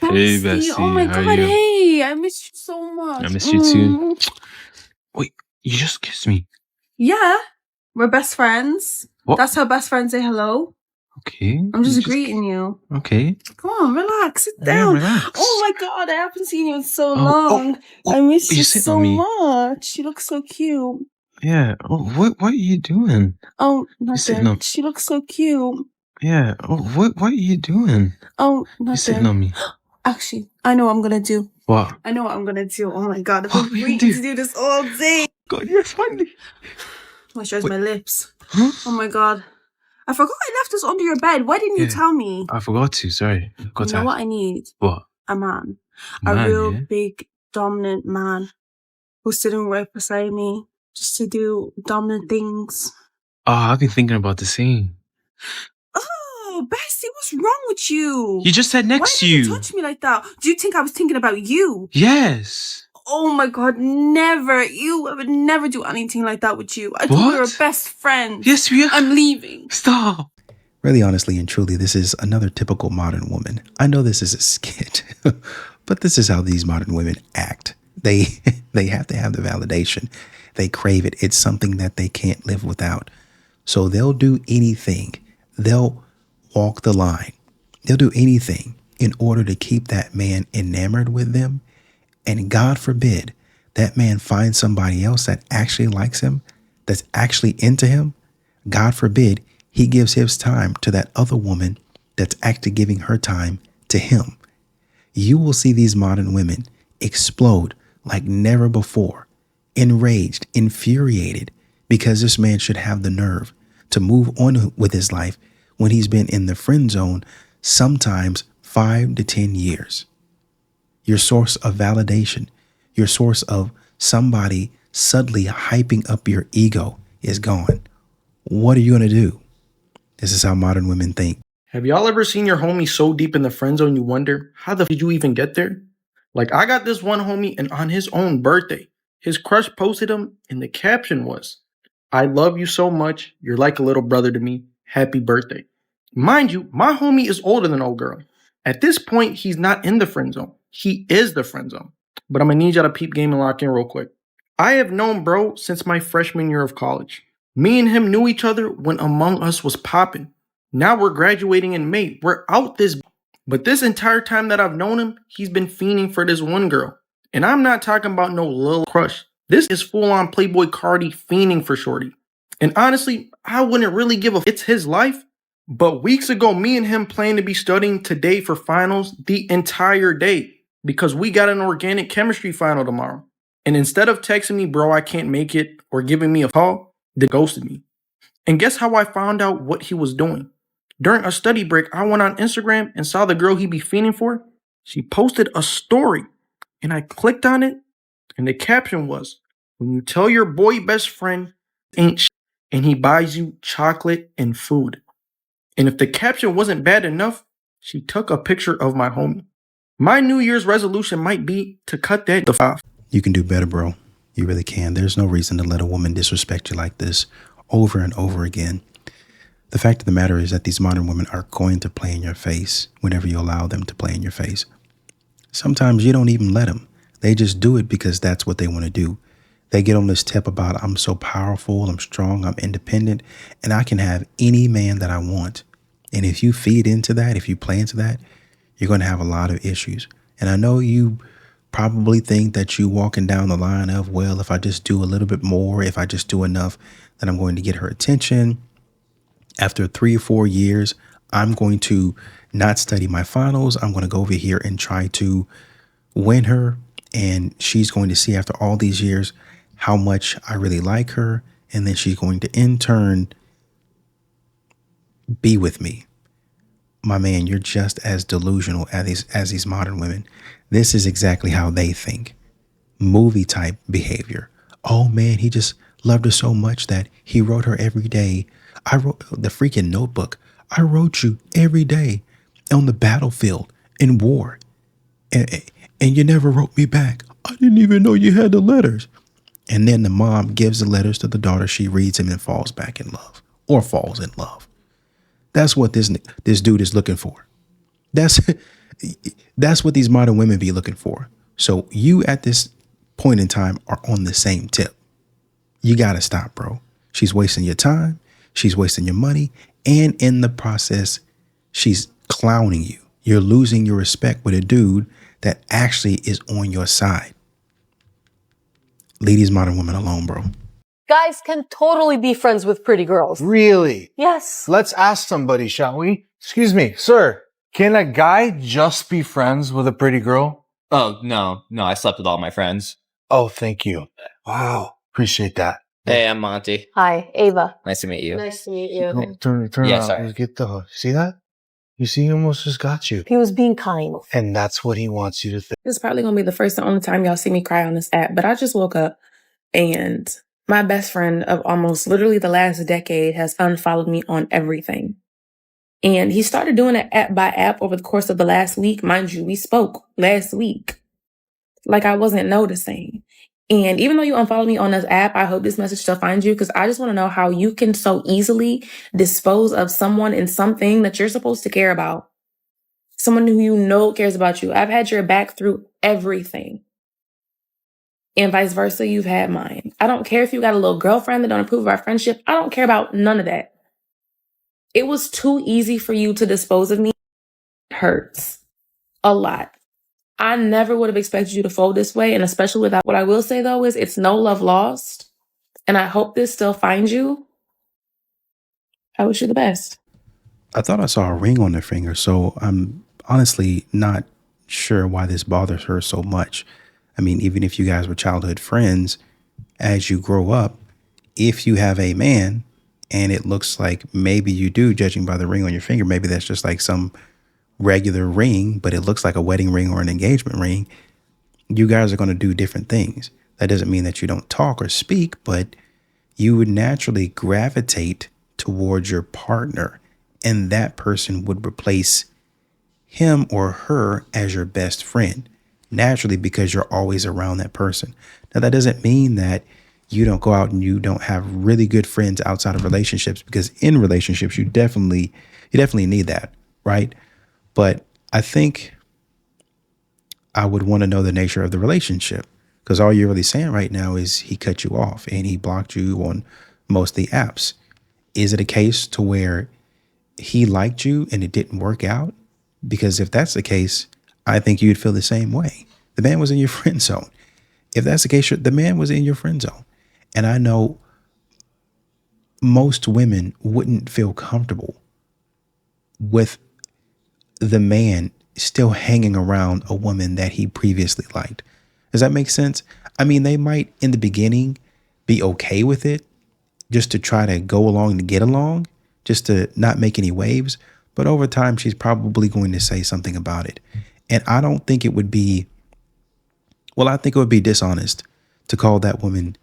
Hey, Bestie, oh Bessie, my how are God, you? hey, I missed you so much. I miss you too. Wait, you just kissed me. Yeah, we're best friends. What? That's how best friends say hello. Okay. I'm just greeting you. Okay. Come on, relax, sit Yeah, down. relax. Oh my God, I haven't seen you in so Oh, long. oh, I miss you're you sitting so on me. much. You look so cute. Yeah. Oh, what are you doing? Oh, You're sitting nothing. on. She looks so cute. Yeah. Oh, what are you doing? Oh, You're sitting nothing. on me. Actually, I know what I'm gonna do. What? I know what I'm gonna do. Oh my God, I've What been are you waiting gonna to do this all day. God, yes, finally. Moisturize my lips. Huh? Oh my God. I forgot I left this under your bed. Why didn't you tell me? I forgot to. Sorry. You know what I need? What? A man. Man, A real yeah? big, dominant man who's sitting right beside me just to do dominant things. Oh, I've been thinking about the same. Oh, Bessie, what's wrong with you? You just said next to Why did you. you touch me like that? Do you think I was thinking about you? Yes. Oh my God, never. I would never do anything like that with you. I thought we were best friends. Yes, we are. I'm leaving. Stop. Really, honestly, and truly, this is another typical modern woman. I know this is a skit, but this is how these modern women act. They have to have the validation. They crave it. It's something that they can't live without. So they'll do anything. They'll walk the line. They'll do anything in order to keep that man enamored with them. And God forbid that man finds somebody else that actually likes him, that's actually into him. God forbid he gives his time to that other woman that's actually giving her time to him. You will see these modern women explode like never before, enraged, infuriated, because this man should have the nerve to move on with his life when he's been in the friend zone sometimes 5 to 10 years. Your source of validation, your source of somebody suddenly hyping up your ego is gone. What are you going to do? This is how modern women think. Have y'all ever seen your homie so deep in the friend zone you wonder, how the f did you even get there? Like, I got this one homie, and on his own birthday, his crush posted him, and the caption was, "I love you so much, you're like a little brother to me, happy birthday." Mind you, my homie is older than old girl. At this point, he's not in the friend zone. He is the friend zone. But I'm gonna need y'all to peep game and lock in real quick. I have known bro since my freshman year of college. Me and him knew each other when Among Us was popping. Now we're graduating in May. We're out this. But this entire time that I've known him, he's been fiending for this one girl. And I'm not talking about no little crush. This is full-on Playboy Cardi fiending for shorty. And honestly, I wouldn't really give a it's his life. But weeks ago, me and him planned to be studying today for finals the entire day because we got an organic chemistry final tomorrow. And instead of texting me, bro, I can't make it, or giving me a call, they ghosted me. And guess how I found out what he was doing? During a study break, I went on Instagram and saw the girl he be fiending for. She posted a story, and I clicked on it, and the caption was, "When you tell your boy best friend ain't shit, and he buys you chocolate and food." And if the caption wasn't bad enough, she took a picture of my homie. My New Year's resolution might be to cut that off. You can do better, bro. You really can. There's no reason to let a woman disrespect you like this over and over again. The fact of the matter is that these modern women are going to play in your face whenever you allow them to play in your face. Sometimes you don't even let them. They just do it because that's what they want to do. They get on this tip about, I'm so powerful, I'm strong, I'm independent, and I can have any man that I want. And if you feed into that, if you play into that, you're going to have a lot of issues. And I know you probably think that you walking down the line of, well, if I just do a little bit more, if I just do enough, then I'm going to get her attention. After 3 or 4 years, I'm going to not study my finals. I'm going to go over here and try to win her. And she's going to see after all these years how much I really like her. And then she's going to in turn be with me. My man, you're just as delusional as these modern women. This is exactly how they think. Movie type behavior. Oh man, he just loved her so much that he wrote her every day. I wrote the freaking notebook. I wrote you every day on the battlefield in war. And you never wrote me back. I didn't even know you had the letters. And then the mom gives the letters to the daughter. She reads him and falls back in love, or falls in love. That's what this dude is looking for. That's That's what these modern women be looking for. So you at this point in time are on the same tip. You got to stop, bro. She's wasting your time. She's wasting your money. And in the process, she's clowning you. You're losing your respect with a dude that actually is on your side. Leave these modern women alone, bro. Guys can totally be friends with pretty girls. Really? Yes. Let's ask somebody, shall we? Excuse me, sir. Can a guy just be friends with a pretty girl? Oh, no, I slept with all my friends. Oh, thank you. Wow. Appreciate that. Hey, I'm Monty. Hi, Ava. Nice to meet you. Nice to meet you. Go, turn Yeah, around. sorry. Let's get the. See that? You see, he almost just got you. He was being kind. And that's what he wants you to think. This is probably gonna be the first and only time y'all see me cry on this app, but I just woke up and my best friend of almost literally the last decade has unfollowed me on everything. And he started doing it app by app over the course of the last week. Mind you, we spoke last week. Like I wasn't noticing. And even though you unfollow me on this app, I hope this message still finds you because I just want to know how you can so easily dispose of someone and something that you're supposed to care about. Someone who you know cares about you. I've had your back through everything. And vice versa, you've had mine. I don't care if you got a little girlfriend that don't approve of our friendship. I don't care about none of that. It was too easy for you to dispose of me. It hurts a lot. I never would have expected you to fold this way, and especially without. What I will say though is it's no love lost, and I hope this still finds you. I wish you the best. I thought I saw a ring on her finger, so I'm honestly not sure why this bothers her so much. I mean, even if you guys were childhood friends, as you grow up, if you have a man and it looks like maybe you do, judging by the ring on your finger, maybe that's just like some regular ring, but it looks like a wedding ring or an engagement ring, you guys are going to do different things. That doesn't mean that you don't talk or speak, but you would naturally gravitate towards your partner, and that person would replace him or her as your best friend naturally because you're always around that person. Now, that doesn't mean that you don't go out and you don't have really good friends outside of relationships, because in relationships, you definitely need that, right? But I think I would want to know the nature of the relationship, because all you're really saying right now is he cut you off and he blocked you on most of the apps. Is it a case to where he liked you and it didn't work out? Because if that's the case, I think you'd feel the same way. The man was in your friend zone. If that's the case, the man was in your friend zone. And I know most women wouldn't feel comfortable with the man still hanging around a woman that he previously liked. Does that make sense? I mean, they might in the beginning be okay with it just to try to go along to get along, just to not make any waves. But over time, she's probably going to say something about it. And I don't think it would be, well, I think it would be dishonest to call that woman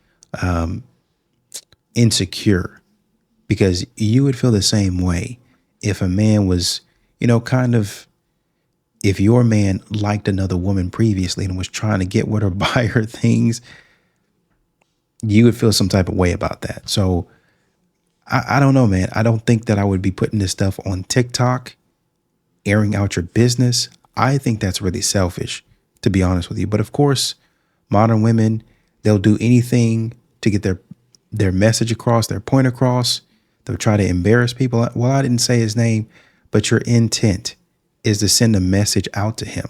insecure, because you would feel the same way if a man was, kind of, if your man liked another woman previously and was trying to get with her, buy her things, you would feel some type of way about that. So I don't know, man. I don't think that I would be putting this stuff on TikTok, airing out your business. I think that's really selfish, to be honest with you. But of course, modern women, they'll do anything to get their message across, their point across. They'll try to embarrass people. Well, I didn't say his name, but your intent is to send a message out to him.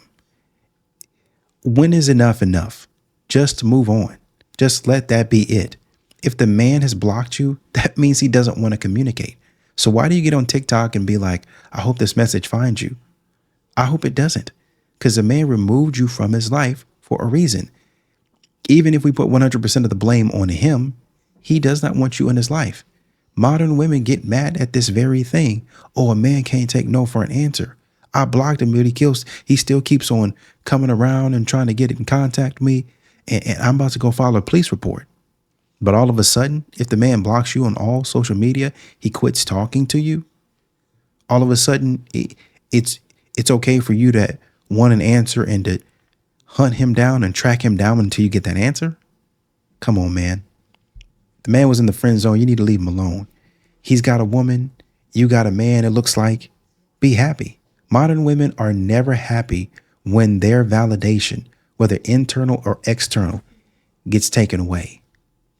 When is enough enough? Just move on. Just let that be it. If the man has blocked you, that means he doesn't want to communicate. So why do you get on TikTok and be like, I hope this message finds you? I hope it doesn't, because the man removed you from his life for a reason. Even if we put 100% of the blame on him, he does not want you in his life. Modern women get mad at this very thing. Oh, a man can't take no for an answer. I blocked him, but he still keeps on coming around and trying to get in contact with me. And I'm about to go file a police report. But all of a sudden, if the man blocks you on all social media, he quits talking to you. All of a sudden, it's okay for you to want an answer and to hunt him down and track him down until you get that answer. Come on, man. The man was in the friend zone. You need to leave him alone. He's got a woman. You got a man. It looks like. Be happy. Modern women are never happy when their validation, whether internal or external, gets taken away.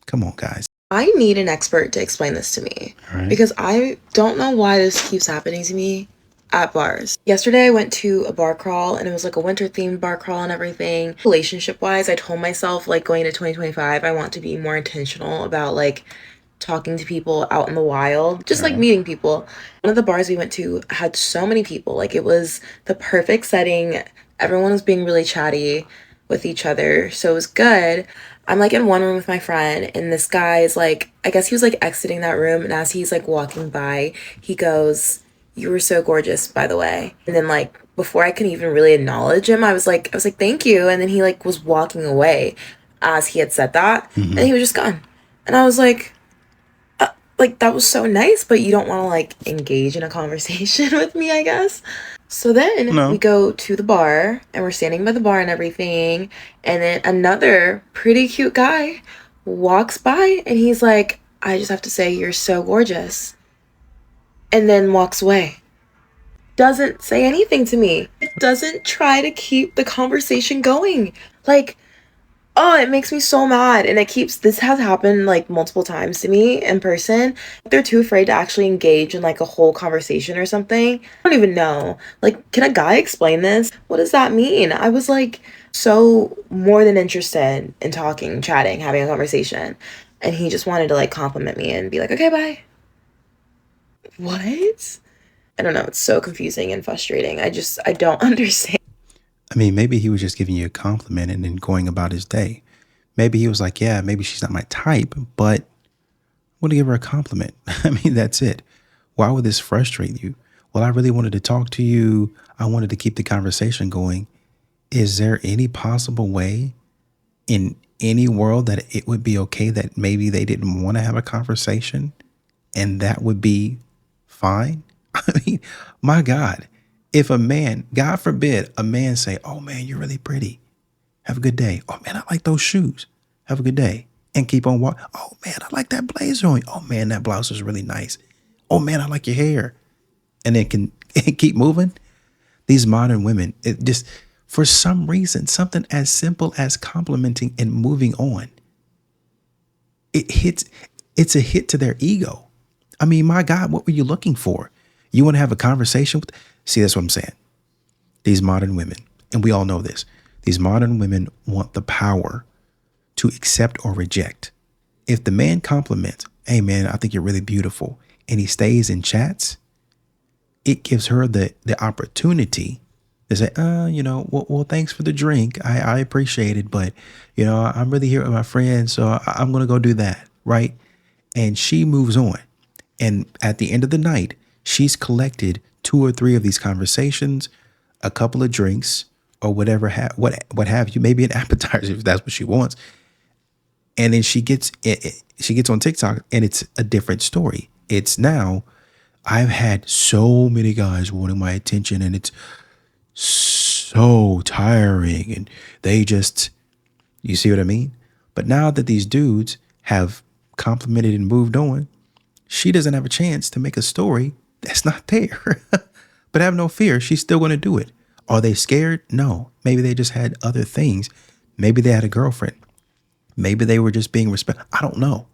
Come on, guys. I need an expert to explain this to me All right. because I don't know why this keeps happening to me at bars. Yesterday, I went to a bar crawl and it was like a winter themed bar crawl and everything. Relationship wise, I told myself, like, going to 2025, I want to be more intentional about like talking to people out in the wild, just like meeting people. One of the bars we went to had so many people. Like, it was the perfect setting. Everyone was being really chatty with each other, so it was good. I'm like in one room with my friend, and this guy is like, I guess he was like exiting that room, and as he's like walking by, he goes, "You were so gorgeous, by the way." And then like before I could even really acknowledge him, I was like, thank you. And then he like was walking away as he had said that, and he was just gone. And I was like, that was so nice, but you don't want to like engage in a conversation with me, I guess. So then No. we go to the bar and we're standing by the bar and everything. And then another pretty cute guy walks by and he's like, "I just have to say, you're so gorgeous." And then walks away. Doesn't say anything to me. Doesn't try to keep the conversation going. Like, oh, it makes me so mad. And this has happened like multiple times to me in person. They're too afraid to actually engage in like a whole conversation or something. I don't even know. Like, can a guy explain this? What does that mean? I was like so more than interested in talking, chatting, having a conversation. And he just wanted to like compliment me and be like, "Okay, bye." What? I don't know. It's so confusing and frustrating. I don't understand. I mean, maybe he was just giving you a compliment and then going about his day. Maybe he was like, yeah, maybe she's not my type, but I'm going to give her a compliment. I mean, that's it. Why would this frustrate you? Well, I really wanted to talk to you. I wanted to keep the conversation going. Is there any possible way in any world that it would be okay that maybe they didn't want to have a conversation and that would be fine? I mean, my God, if a man, God forbid, a man say, "Oh man, you're really pretty. Have a good day. Oh man, I like those shoes. Have a good day." And keep on walking. "Oh man, I like that blazer on you. Oh man, that blouse is really nice. Oh man, I like your hair." And then can keep moving. These modern women, it just, for some reason, something as simple as complimenting and moving on, it's a hit to their ego. I mean, my God, what were you looking for? You want to have a conversation with? See, that's what I'm saying. These modern women, and we all know this, these modern women want the power to accept or reject. If the man compliments, "Hey man, I think you're really beautiful," and he stays in chats, it gives her the opportunity to say, well, thanks for the drink. I appreciate it, but I'm really here with my friends, so I'm going to go do that. Right. And she moves on. And at the end of the night, she's collected 2 or 3 of these conversations, a couple of drinks, or whatever, what have you, maybe an appetizer if that's what she wants. And then she gets on TikTok and it's a different story. It's now, "I've had so many guys wanting my attention and it's so tiring." And they just, you see what I mean? But now that these dudes have complimented and moved on, she doesn't have a chance to make a story that's not there. But have no fear, she's still going to do it. Are they scared? No. Maybe they just had other things. Maybe they had a girlfriend. Maybe they were just being respectful. I don't know.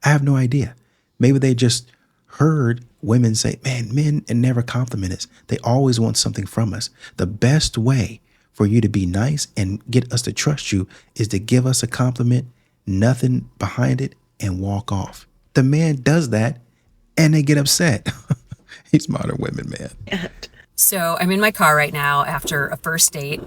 I have no idea. Maybe they just heard women say, "Man, men never compliment us. They always want something from us. The best way for you to be nice and get us to trust you is to give us a compliment, nothing behind it, and walk off." The man does that and they get upset. These modern women, man. So I'm in my car right now after a first date,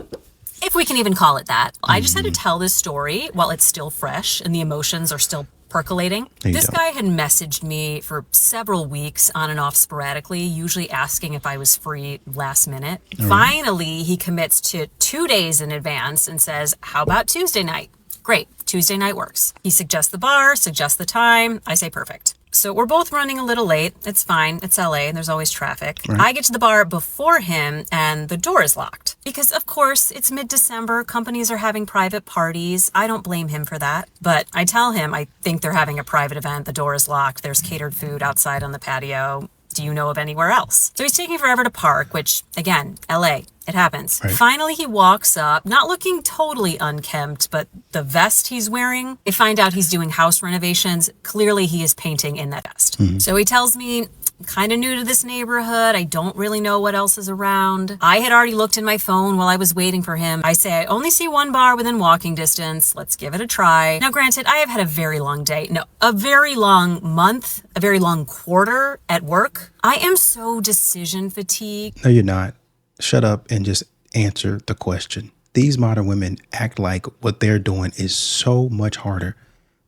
if we can even call it that. I just had to tell this story while it's still fresh and the emotions are still percolating. This guy had messaged me for several weeks on and off sporadically, usually asking if I was free last minute. Finally, he commits to 2 days in advance and says, "How about Tuesday night?" Great, Tuesday night works. He suggests the bar, suggests the time. I say perfect. So we're both running a little late. It's fine. It's LA and there's always traffic. Right. I get to the bar before him and the door is locked. Because of course it's mid-December. Companies are having private parties. I don't blame him for that. But I tell him I think they're having a private event. The door is locked. There's catered food outside on the patio. Do you know of anywhere else? So he's taking forever to park, which, again, LA, it happens. Right. Finally, he walks up, not looking totally unkempt, but the vest he's wearing, I find out he's doing house renovations. Clearly, he is painting in that vest. So he tells me, I'm kind of new to this neighborhood. I don't really know what else is around. I had already looked in my phone while I was waiting for him. I say, I only see one bar within walking distance. Let's give it a try. Now, granted, I have had a very long day. No, a very long month, a very long quarter at work. I am so decision fatigued. No, you're not. Shut up and just answer the question. These modern women act like what they're doing is so much harder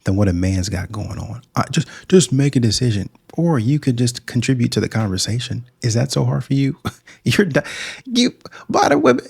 than what a man's got going on. Just make a decision, or you could just contribute to the conversation. Is that so hard for you? You modern women.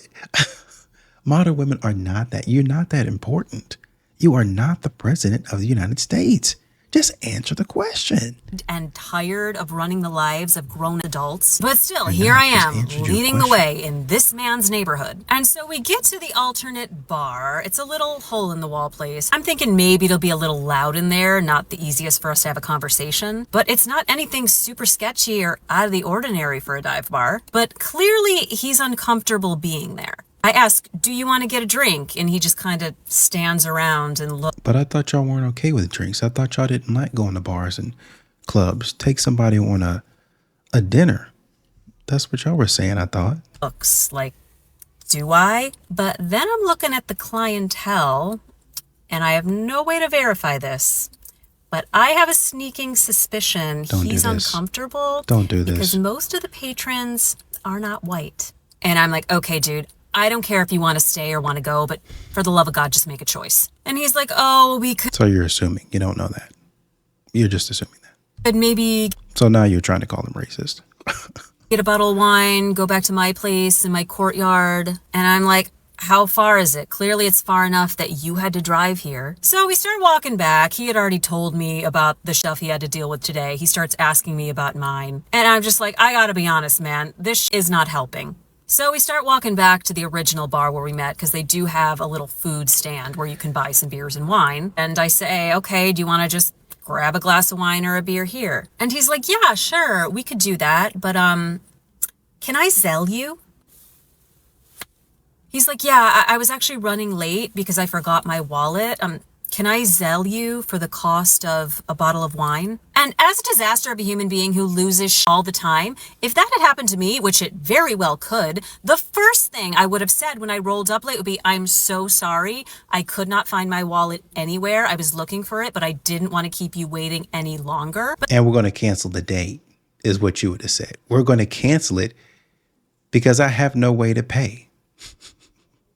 Modern women are not that. You're not that important. You are not the president of the United States. Just answer the question. And tired of running the lives of grown adults. But still, here I am, leading the way in this man's neighborhood. And so we get to the alternate bar. It's a little hole-in-the-wall place. I'm thinking maybe it'll be a little loud in there, not the easiest for us to have a conversation. But it's not anything super sketchy or out of the ordinary for a dive bar. But clearly, he's uncomfortable being there. I ask, do you want to get a drink? And he just kind of stands around and looks. But I thought y'all weren't okay with drinks. I thought y'all didn't like going to bars and clubs. Take somebody on a dinner. That's what y'all were saying, I thought. Looks like, do I? But then I'm looking at the clientele, and I have no way to verify this. But I have a sneaking suspicion he's uncomfortable. Don't do this. Because most of the patrons are not white. And I'm like, okay, dude, I don't care if you want to stay or want to go, but for the love of God, just make a choice. And he's like, oh, we could. So you're assuming. You don't know that. You're just assuming that. Maybe. So now you're trying to call him racist. Get a bottle of wine, go back to my place in my courtyard. And I'm like, how far is it? Clearly it's far enough that you had to drive here. So we start walking back. He had already told me about the stuff he had to deal with today. He starts asking me about mine. And I'm just like, I gotta be honest, man, this is not helping. So we start walking back to the original bar where we met, because they do have a little food stand where you can buy some beers and wine. And I say, okay, do you want to just grab a glass of wine or a beer here? And he's like, yeah, sure, we could do that. But, can I Zelle you? He's like, yeah, I was actually running late because I forgot my wallet. Can I Zelle you for the cost of a bottle of wine? And as a disaster of a human being who loses all the time, if that had happened to me, which it very well could, the first thing I would have said when I rolled up late would be, I'm so sorry. I could not find my wallet anywhere. I was looking for it, but I didn't want to keep you waiting any longer. And we're going to cancel the date, is what you would have said. We're going to cancel it because I have no way to pay.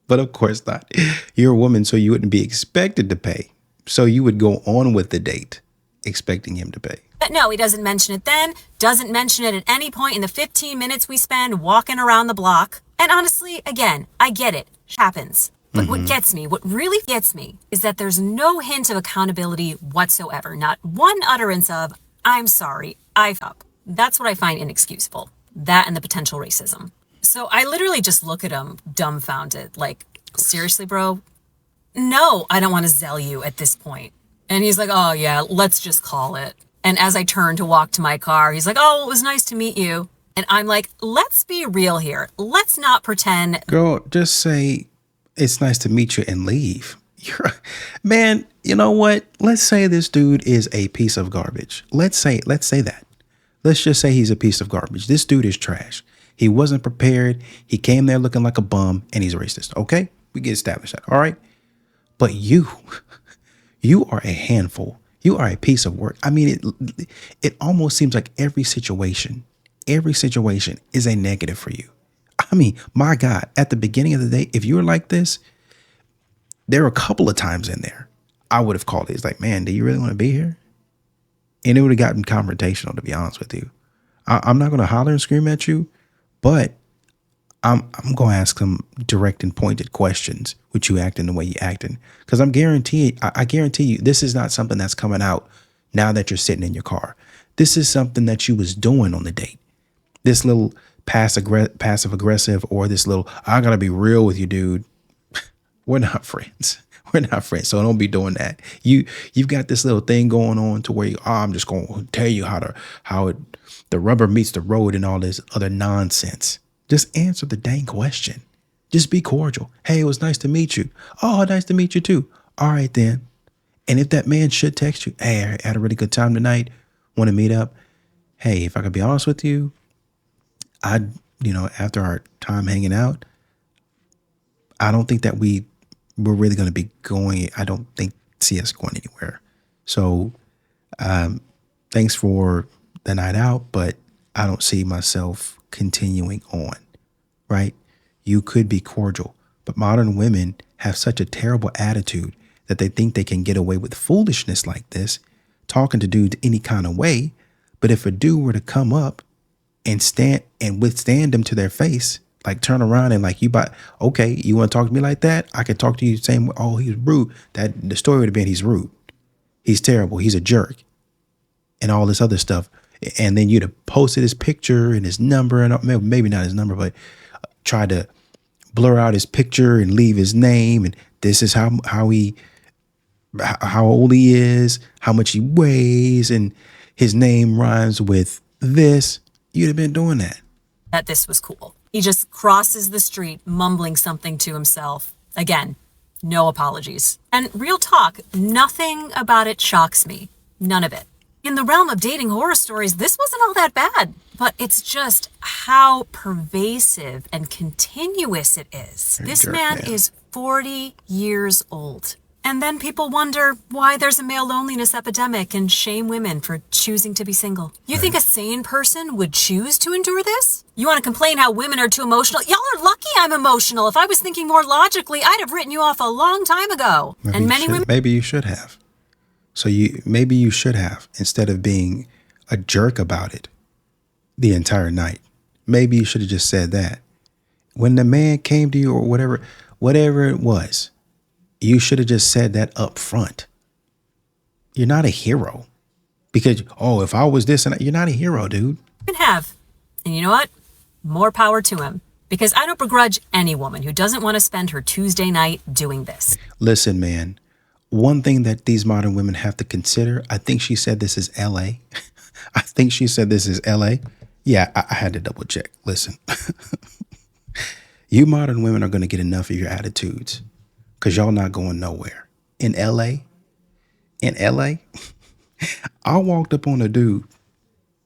But of course not. You're a woman, so you wouldn't be expected to pay. So you would go on with the date, expecting him to pay. But no, he doesn't mention it then, doesn't mention it at any point in the 15 minutes we spend walking around the block. And honestly, again, I get it. Happens. But what really gets me, is that there's no hint of accountability whatsoever. Not one utterance of, I'm sorry, I f***ed up. That's what I find inexcusable. That and the potential racism. So I literally just look at him dumbfounded, like, seriously, bro? No, I don't want to Zelle you at this point. And he's like, oh yeah, let's just call it. And as I turn to walk to my car, he's like, oh, it was nice to meet you. And I'm like, let's be real here. Let's not pretend. Girl, just say, it's nice to meet you and leave. Man, you know what? Let's say this dude is a piece of garbage. Let's say that. Let's just say he's a piece of garbage. This dude is trash. He wasn't prepared. He came there looking like a bum, and he's racist. Okay? We can establish that. All right? But you are a handful. You are a piece of work. I mean, it almost seems like every situation is a negative for you. I mean, my God, at the beginning of the day, if you were like this, there were a couple of times in there I would have called it. It's like, man, do you really want to be here? And it would have gotten confrontational, to be honest with you. I'm not going to holler and scream at you, but I'm going to ask some direct and pointed questions with you acting the way you acting. Because I guarantee you, this is not something that's coming out now that you're sitting in your car. This is something that you was doing on the date. This little passive aggressive, or this little, I got to be real with you, dude. We're not friends. We're not friends. So don't be doing that. You've got this little thing going on to where I'm just going to tell you the rubber meets the road and all this other nonsense. Just answer the dang question. Just be cordial. Hey, it was nice to meet you. Oh, nice to meet you too. All right then. And if that man should text you, hey, I had a really good time tonight, want to meet up. Hey, if I could be honest with you, after our time hanging out, I don't think that we're really going to be going. I don't see us going anywhere. So thanks for the night out, but I don't see myself continuing on, right? You could be cordial, but modern women have such a terrible attitude that they think they can get away with foolishness like this, talking to dudes any kind of way. But if a dude were to come up and stand and withstand them to their face, like turn around and like, you want to talk to me like that? I could talk to you the same way. Oh, he's rude. The story would have been he's rude. He's terrible. He's a jerk and all this other stuff. And then you'd have posted his picture and his number, and maybe not his number, but try to blur out his picture and leave his name. And this is how old he is, how much he weighs, and his name rhymes with this. You'd have been doing that. That this was cool. He just crosses the street, mumbling something to himself. Again, no apologies. And real talk, nothing about it shocks me. None of it. In the realm of dating horror stories, this wasn't all that bad. But it's just how pervasive and continuous it is. This man is 40 years old. And then people wonder why there's a male loneliness epidemic and shame women for choosing to be single. You think a sane person would choose to endure this? You want to complain how women are too emotional? Y'all are lucky I'm emotional. If I was thinking more logically, I'd have written you off a long time ago. Maybe you should have. So maybe you should have, instead of being a jerk about it the entire night. Maybe you should have just said that. When the man came to you or whatever it was, you should have just said that up front. You're not a hero. Because, if I was this and that, you're not a hero, dude. Can have. And you know what? More power to him. Because I don't begrudge any woman who doesn't want to spend her Tuesday night doing this. Listen, man. One thing that these modern women have to consider, I think she said this is LA. I think she said this is LA. Yeah, I had to double check. Listen, you modern women are going to get enough of your attitudes because y'all not going nowhere. In LA, I walked up on a dude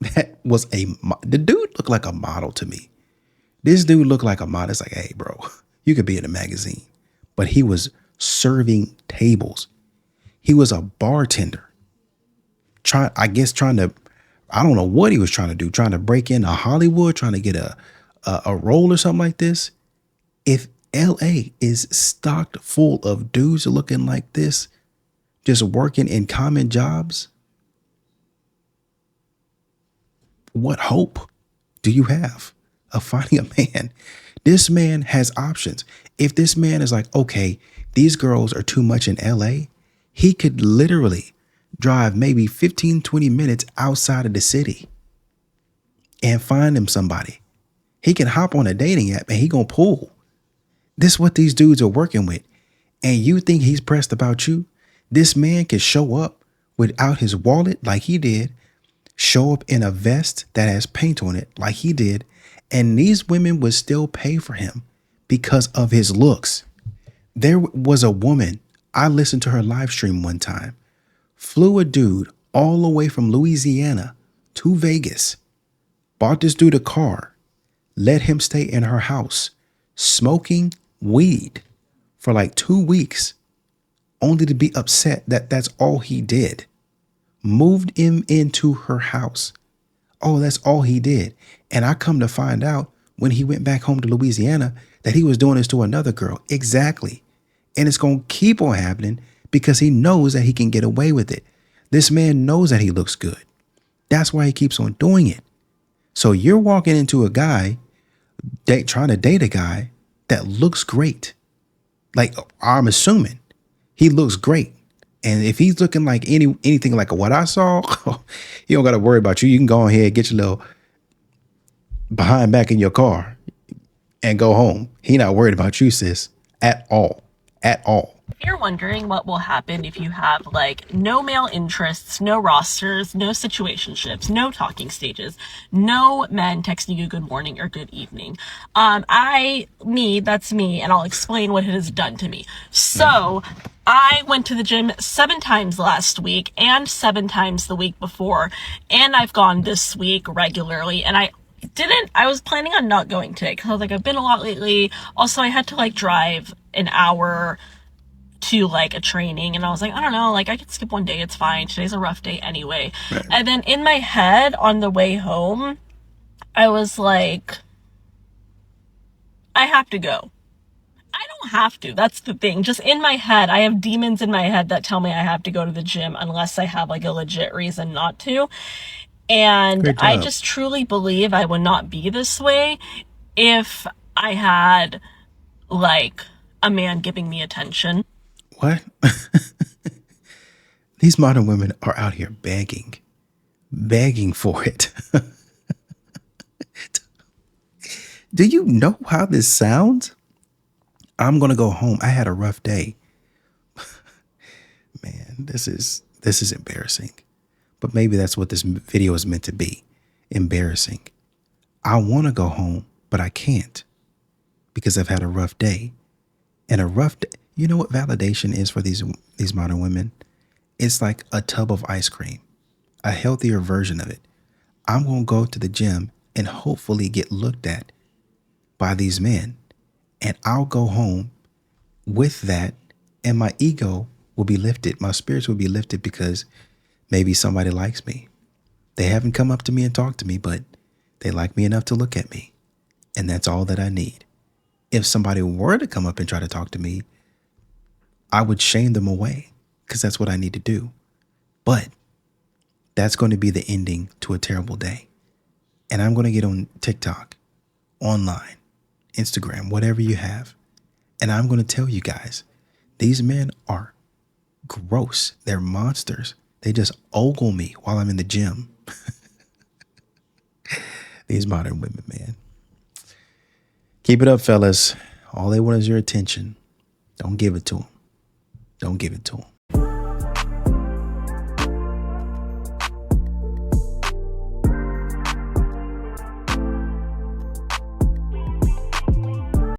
that was the dude looked like a model to me. This dude looked like a model. It's like, hey, bro, you could be in a magazine. But he was serving tables. He was a bartender. I don't know what he was trying to do, trying to break into Hollywood, trying to get a role or something like this. If LA is stocked full of dudes looking like this, just working in common jobs, what hope do you have of finding a man? This man has options. If this man is like, okay, these girls are too much in LA, he could literally drive maybe 15, 20 minutes outside of the city and find him somebody. He can hop on a dating app and he gonna pull. This is what these dudes are working with. And you think he's pressed about you? This man can show up without his wallet like he did, show up in a vest that has paint on it like he did, and these women would still pay for him because of his looks. There was a woman, I listened to her live stream one time, flew a dude all the way from Louisiana to Vegas, bought this dude a car, let him stay in her house, smoking weed for like 2 weeks, only to be upset that that's all he did. Moved him into her house. Oh, that's all he did. And I come to find out when he went back home to Louisiana that he was doing this to another girl. Exactly. And it's going to keep on happening because he knows that he can get away with it. This man knows that he looks good. That's why he keeps on doing it. So you're walking into a guy, trying to date a guy that looks great. Like, I'm assuming he looks great. And if he's looking like anything like what I saw, you don't got to worry about you. You can go ahead, get your little behind back in your car and go home. He not worried about you, sis, at all. At all. If you're wondering what will happen if you have like no male interests, no rosters, no situationships, no talking stages, no men texting you good morning or good evening, that's me, and I'll explain what it has done to me. So I went to the gym 7 times last week and 7 times the week before, and I've gone this week regularly, and I was planning on not going today because I was like, I've been a lot lately. Also, I had to like drive an hour to like a training, and I was like, I don't know, like I could skip one day, it's fine, today's a rough day anyway. Right. And then in my head on the way home, I was like, I have to go. I don't have to, that's the thing. Just in my head, I have demons in my head that tell me I have to go to the gym unless I have like a legit reason not to. And I just truly believe I would not be this way if I had like a man giving me attention. What? These modern women are out here begging for it. Do you know how this sounds? I'm going to go home. I had a rough day. Man, this is embarrassing. But maybe that's what this video is meant to be. Embarrassing. I want to go home, but I can't because I've had a rough day. And a rough day, you know what validation is for these modern women? It's like a tub of ice cream, a healthier version of it. I'm going to go to the gym and hopefully get looked at by these men. And I'll go home with that, and my ego will be lifted. My spirits will be lifted because maybe somebody likes me. They haven't come up to me and talked to me, but they like me enough to look at me. And that's all that I need. If somebody were to come up and try to talk to me, I would shame them away because that's what I need to do. But that's going to be the ending to a terrible day. And I'm going to get on TikTok, online, Instagram, whatever you have. And I'm going to tell you guys, these men are gross. They're monsters. They just ogle me while I'm in the gym. These modern women, man. Keep it up, fellas. All they want is your attention. Don't give it to them. Don't give it to them.